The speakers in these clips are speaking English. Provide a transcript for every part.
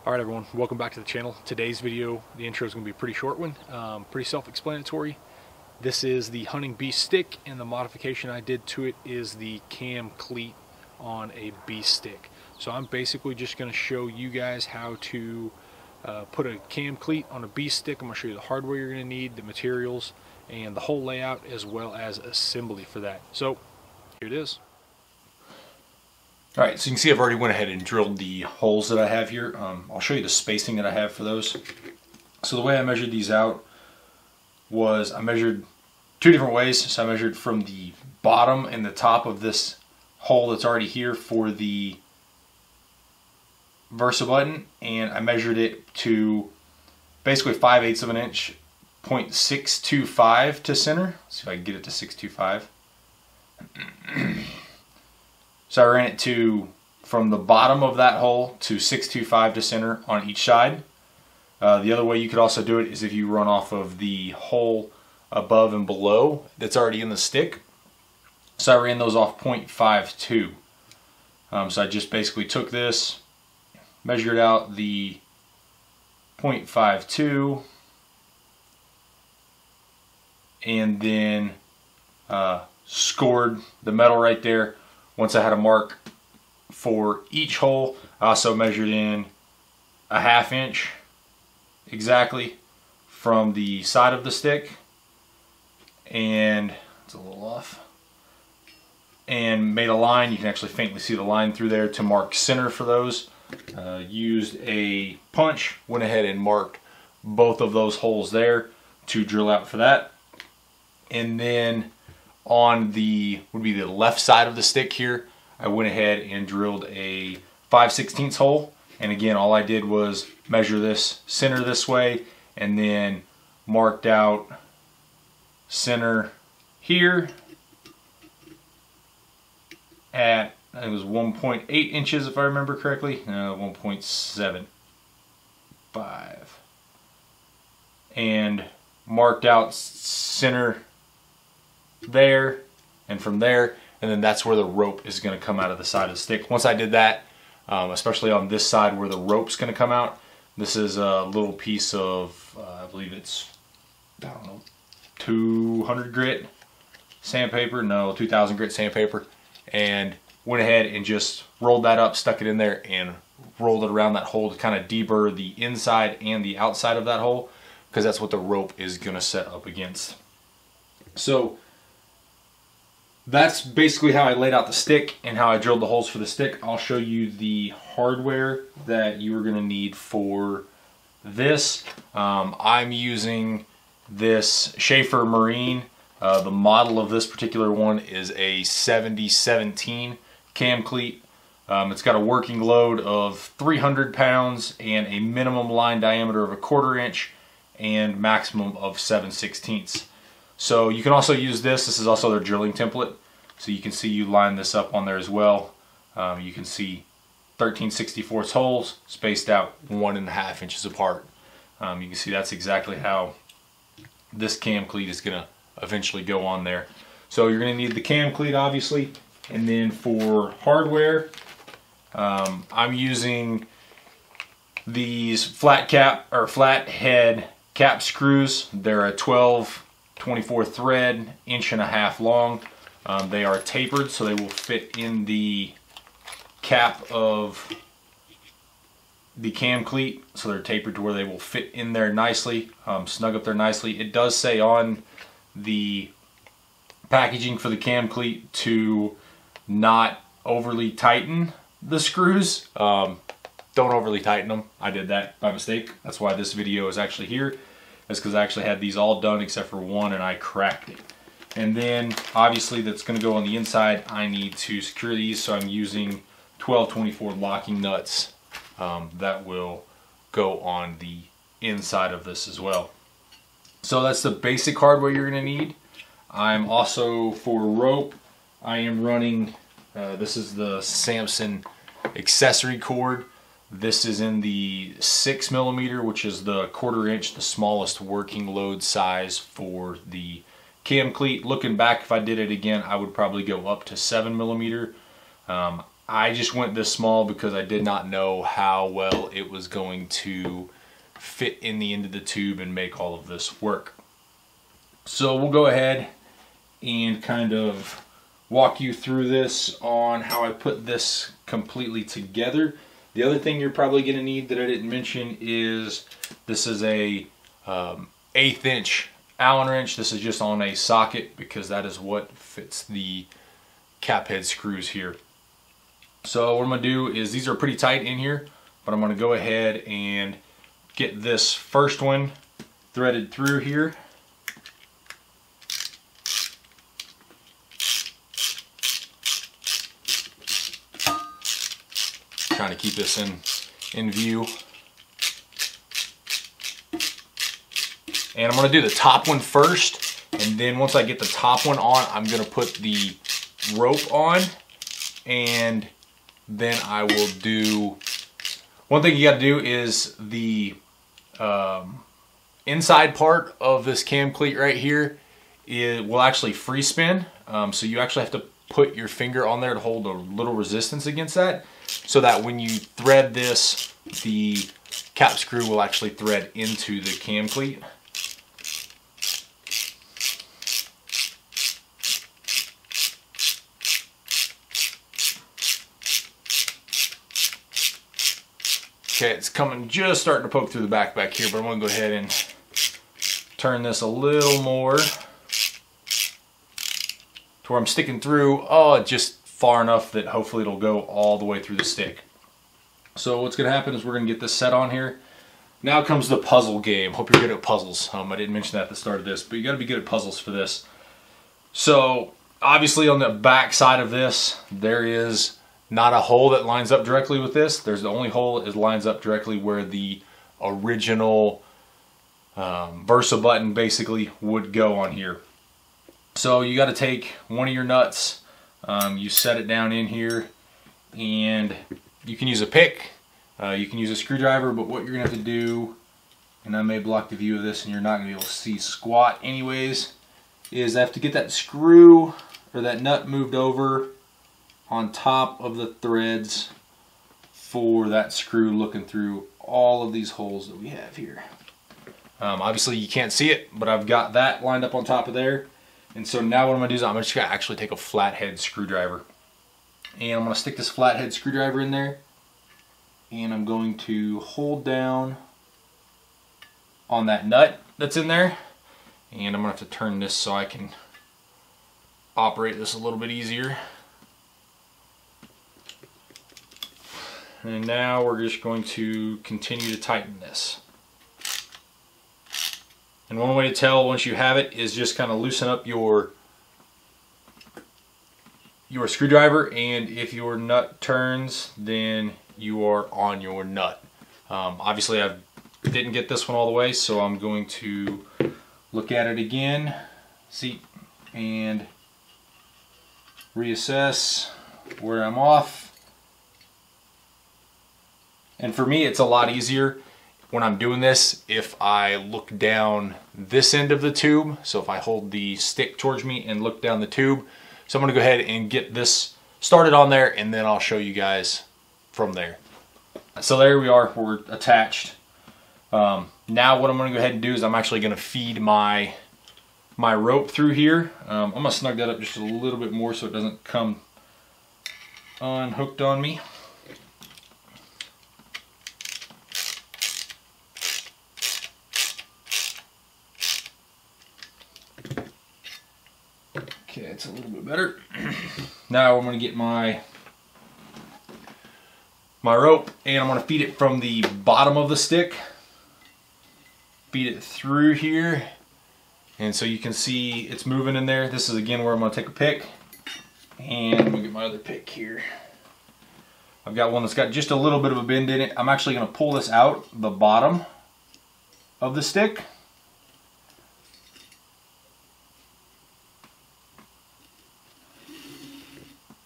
Alright everyone, welcome back to the channel. Today's video, the intro is going to be a pretty short one, pretty self-explanatory. This is the Hunting Beast stick, and the modification I did to it is the cam cleat on a beast stick. So I'm basically just going to show you guys how to put a cam cleat on a beast stick. I'm going to show you the hardware you're going to need, the materials, and the whole layout, as well as assembly for that. So here it is. Alright, so you can see I've already went ahead and drilled the holes that I have here. I'll show you the spacing that I have for those. So the way I measured these out was I measured two different ways. So I measured from the bottom and the top of this hole that's already here for the Versa button, and I measured it to basically 5/8 of an inch, 0.625 to center. Let's see if I can get it to 625. So I ran it from the bottom of that hole to 625 to center on each side. The other way you could also do it is if you run off of the hole above and below that's already in the stick. So I ran those off 0.52. So I just basically took this, measured out the 0.52, and then scored the metal right there. Once I had a mark for each hole, I also measured in a 1/2 inch exactly from the side of the stick, and it's a little off, and made a line. You can actually faintly see the line through there to mark center for those. Used a punch, went ahead and marked both of those holes there to drill out for that. And then on the left side of the stick here, I went ahead and drilled a 5/16 hole, and again all I did was measure this center this way and then marked out center here at, I think it was 1.8 inches if I remember correctly, 1.75, and marked out center there and from there, and then that's where the rope is going to come out of the side of the stick. Once I did that, especially on this side where the rope's going to come out, this is a little piece of I believe it's, I don't know, 200 grit sandpaper, no, 2000 grit sandpaper, and went ahead and just rolled that up, stuck it in there, and rolled it around that hole to kind of deburr the inside and the outside of that hole, because that's what the rope is going to set up against. So that's basically how I laid out the stick and how I drilled the holes for the stick. I'll show you the hardware that you are going to need for this. I'm using this Schaefer Marine. The model of this particular one is a 7017 cam cleat. It's got a working load of 300 pounds and a minimum line diameter of 1/4 inch and maximum of 7/16. So you can also use this. This is also their drilling template. So you can see you line this up on there as well. You can see 13/64 holes spaced out 1.5 inches apart. You can see that's exactly how this cam cleat is going to eventually go on there. So you're going to need the cam cleat obviously. And then for hardware, I'm using these flat head cap screws. They're a 12/24 thread, 1.5 inch long. They are tapered, so they will fit in the cap of the cam cleat. So they're tapered to where they will fit in there nicely, snug up there nicely. It does say on the packaging for the cam cleat to not overly tighten the screws. Don't overly tighten them. I did that by mistake. That's why this video is actually here. That's because I actually had these all done except for one, and I cracked it. And then obviously that's going to go on the inside. I need to secure these, so I'm using 12/24 locking nuts that will go on the inside of this as well. So that's the basic hardware you're going to need. I'm also, for rope, I am running, this is the Samson accessory cord. This is in the 6mm, which is the 1/4 inch, the smallest working load size for the cam cleat. Looking back, if I did it again, I would probably go up to 7mm. I just went this small because I did not know how well it was going to fit in the end of the tube and make all of this work. So we'll go ahead and kind of walk you through this on how I put this completely together. The other thing you're probably going to need that I didn't mention is this is a 1/8 inch Allen wrench. This is just on a socket because that is what fits the cap head screws here. So what I'm going to do is, these are pretty tight in here, but I'm going to go ahead and get this first one threaded through here. Trying to keep this in view. And I'm going to do the top one first, and then once I get the top one on, I'm going to put the rope on, and then I will do, one thing you got to do is the inside part of this cam cleat right here, it will actually free spin. So you actually have to put your finger on there to hold a little resistance against that, so that when you thread this, the cap screw will actually thread into the cam cleat. Okay, it's coming, just starting to poke through the back here, but I'm going to go ahead and turn this a little more to where I'm sticking through, just far enough that hopefully it'll go all the way through the stick. So what's going to happen is we're going to get this set on here. Now comes the puzzle game. Hope you're good at puzzles. I didn't mention that at the start of this, but you got to be good at puzzles for this. So obviously on the back side of this, there is not a hole that lines up directly with this. There's the only hole that lines up directly where the original Versa button basically would go on here. So you got to take one of your nuts, you set it down in here, and you can use a pick, you can use a screwdriver, but what you're going to have to do, and I may block the view of this and you're not going to be able to see squat anyways, is I have to get that screw or that nut moved over on top of the threads for that screw looking through all of these holes that we have here. Obviously you can't see it, but I've got that lined up on top of there. And so now what I'm going to do is I'm just going to actually take a flathead screwdriver. And I'm going to stick this flathead screwdriver in there. And I'm going to hold down on that nut that's in there. And I'm going to have to turn this so I can operate this a little bit easier. And now we're just going to continue to tighten this. And one way to tell once you have it is just kind of loosen up your screwdriver, and if your nut turns, then you are on your nut. Obviously I didn't get this one all the way, so I'm going to look at it again, see, and reassess where I'm off. And for me, it's a lot easier when I'm doing this if I look down this end of the tube. So if I hold the stick towards me and look down the tube. So I'm going to go ahead and get this started on there, and then I'll show you guys from there. So there we are, we're attached. Now what I'm going to go ahead and do is I'm actually going to feed my rope through here. I'm going to snug that up just a little bit more so it doesn't come unhooked on me. Okay, it's a little bit better. Now I'm going to get my rope, and I'm going to feed it from the bottom of the stick. Feed it through here, and so you can see it's moving in there. This is again where I'm going to take a pick, and I'm going to get my other pick here. I've got one that's got just a little bit of a bend in it. I'm actually going to pull this out the bottom of the stick.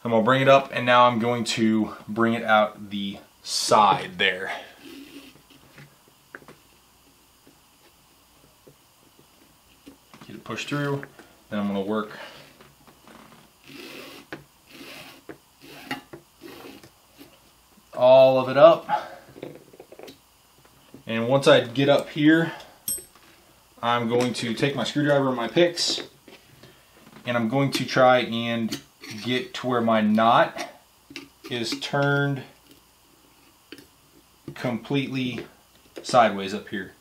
I'm going to bring it up, and now I'm going to bring it out the side there. Get it pushed through, then I'm going to work all of it up. And once I get up here, I'm going to take my screwdriver and my picks, and I'm going to try and get to where my knot is turned completely sideways up here.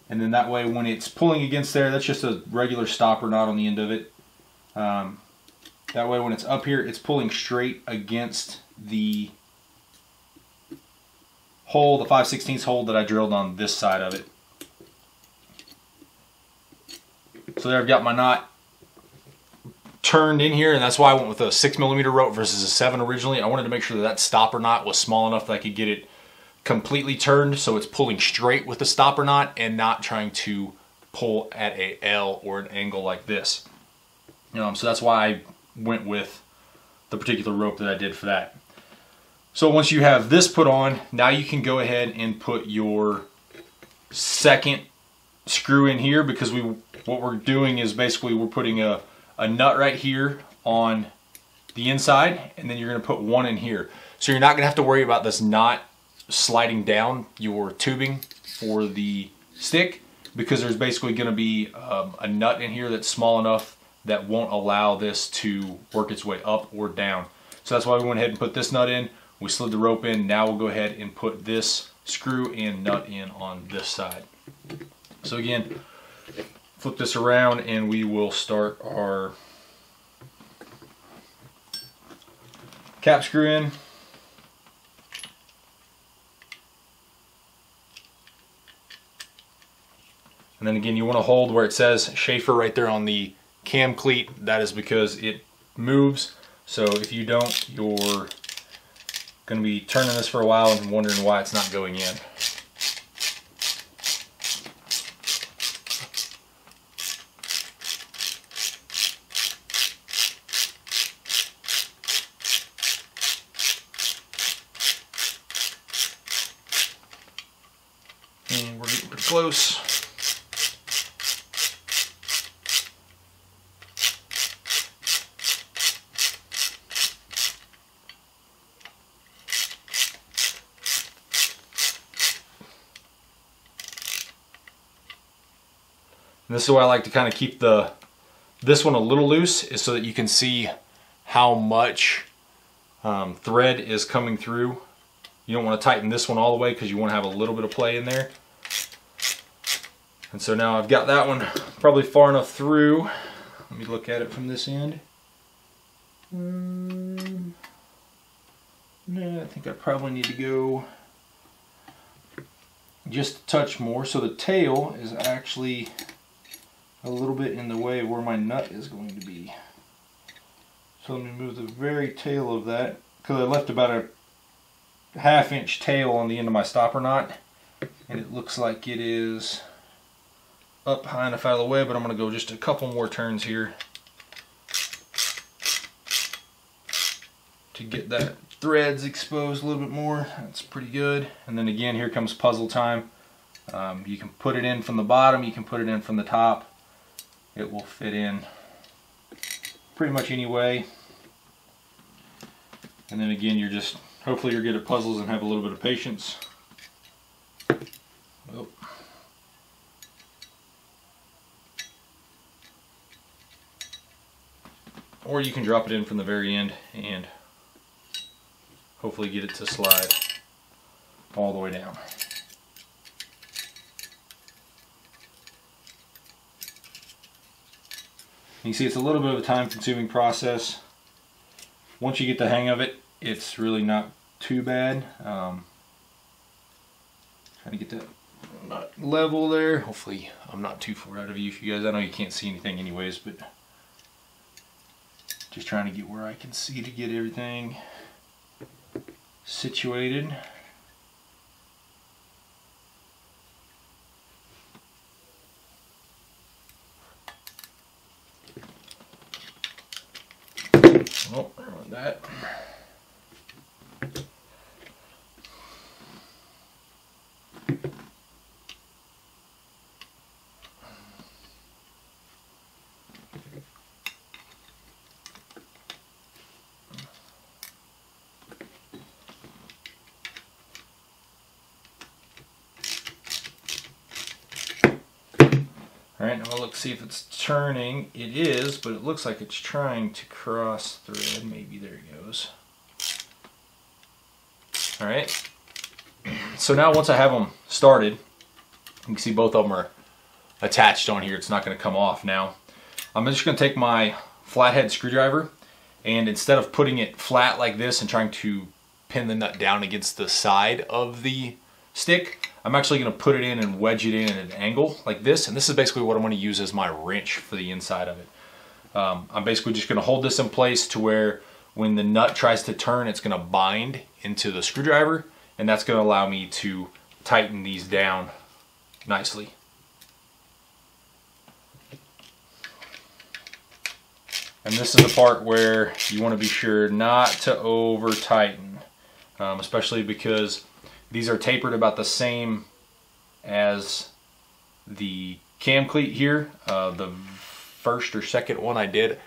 And then that way when it's pulling against there, that's just a regular stopper knot on the end of it. That way when it's up here, it's pulling straight against the hole, the 5/16 hole that I drilled on this side of it. So there I've got my knot turned in here, and that's why I went with a 6mm rope versus a 7 originally. I wanted to make sure that that stopper knot was small enough that I could get it completely turned so it's pulling straight with the stopper knot and not trying to pull at a L or an angle like this. So that's why I went with the particular rope that I did for that. So once you have this put on, now you can go ahead and put your second screw in here, because what we're doing is basically we're putting a nut right here on the inside, and then you're going to put one in here. So you're not going to have to worry about this knot sliding down your tubing for the stick, because there's basically going to be a nut in here that's small enough that won't allow this to work its way up or down. So that's why we went ahead and put this nut in. We slid the rope in. Now we'll go ahead and put this screw and nut in on this side. So again, flip this around and we will start our cap screw in. And then again, you want to hold where it says Schaefer right there on the cam cleat. That is because it moves. So if you don't, you're going to be turning this for a while and wondering why it's not going in. And we're getting pretty close. And this is why I like to kind of keep this one a little loose, is so that you can see how much thread is coming through. You don't want to tighten this one all the way because you want to have a little bit of play in there. And so now I've got that one probably far enough through. Let me look at it from this end. No, I think I probably need to go just a touch more. So the tail is actually a little bit in the way of where my nut is going to be. So let me move the very tail of that, because I left about a 1/2 inch tail on the end of my stopper knot, and it looks like it is up high enough out of the way, but I'm going to go just a couple more turns here to get that threads exposed a little bit more. That's pretty good. And then again, here comes puzzle time. You can put it in from the bottom, you can put it in from the top. It will fit in pretty much any way. And then again, you're just, hopefully you're good at puzzles and have a little bit of patience. Oh. Or you can drop it in from the very end and hopefully get it to slide all the way down. You can see it's a little bit of a time-consuming process. Once you get the hang of it, it's really not too bad. Trying to get that nut level there. Hopefully I'm not too far out of view for you guys. I know you can't see anything anyways, but just trying to get where I can see to get everything situated. Oh, I want that. Alright, now we'll look see if it's turning. It is, but it looks like it's trying to cross thread. Maybe there it goes. Alright. So now once I have them started, you can see both of them are attached on here. It's not going to come off now. I'm just going to take my flathead screwdriver, and instead of putting it flat like this and trying to pin the nut down against the side of the stick, I'm actually going to put it in and wedge it in at an angle like this, and this is basically what I'm going to use as my wrench for the inside of it. I'm basically just going to hold this in place to where when the nut tries to turn, it's going to bind into the screwdriver, and that's going to allow me to tighten these down nicely. And this is the part where you want to be sure not to over tighten, especially because these are tapered about the same as the cam cleat here. The first or second one I did,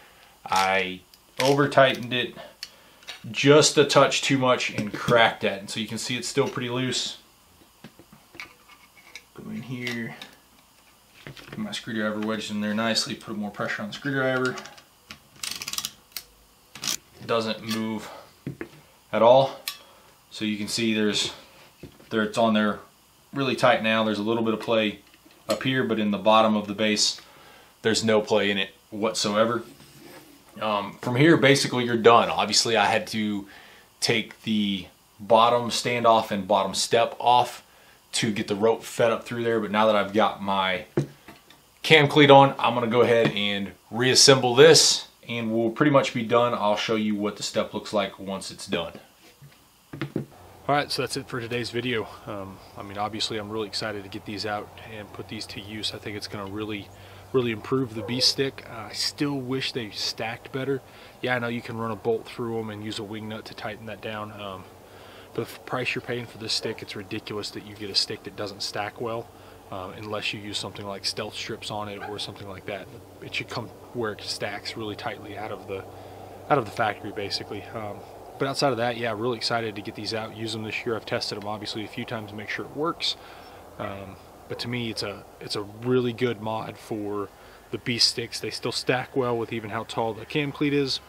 I over tightened it just a touch too much and cracked that. And so you can see it's still pretty loose. Go in here, get my screwdriver wedged in there nicely, put more pressure on the screwdriver. It doesn't move at all. So you can see it's on there really tight now. There's a little bit of play up here, but in the bottom of the base, there's no play in it whatsoever. From here, basically you're done. Obviously I had to take the bottom standoff and bottom step off to get the rope fed up through there, but now that I've got my cam cleat on, I'm going to go ahead and reassemble this, and we'll pretty much be done. I'll show you what the step looks like once it's done. Alright, so that's it for today's video. I mean, obviously I'm really excited to get these out and put these to use. I think it's going to really improve the Beast stick. I still wish they stacked better. Yeah, I know you can run a bolt through them and use a wing nut to tighten that down. But the price you're paying for this stick, it's ridiculous that you get a stick that doesn't stack well, unless you use something like stealth strips on it or something like that. It should come where it stacks really tightly out of the factory, basically. But outside of that, yeah, really excited to get these out, use them this year. I've tested them obviously a few times to make sure it works. But to me, it's a really good mod for the Beast sticks. They still stack well with even how tall the cam cleat is.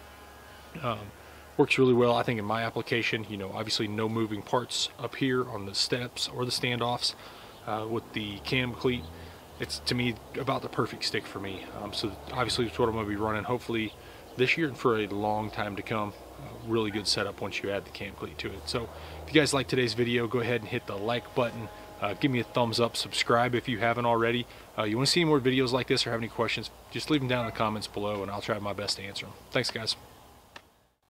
Works really well, I think, in my application. You know, obviously no moving parts up here on the steps or the standoffs. With the cam cleat, it's to me about the perfect stick for me. So obviously it's what I'm going to be running hopefully this year and for a long time to come. Really good setup once you add the cam cleat to it. So if you guys like today's video, go ahead and hit the like button. Give me a thumbs up, subscribe if you haven't already. You want to see more videos like this or have any questions, just leave them down in the comments below and I'll try my best to answer them. Thanks guys.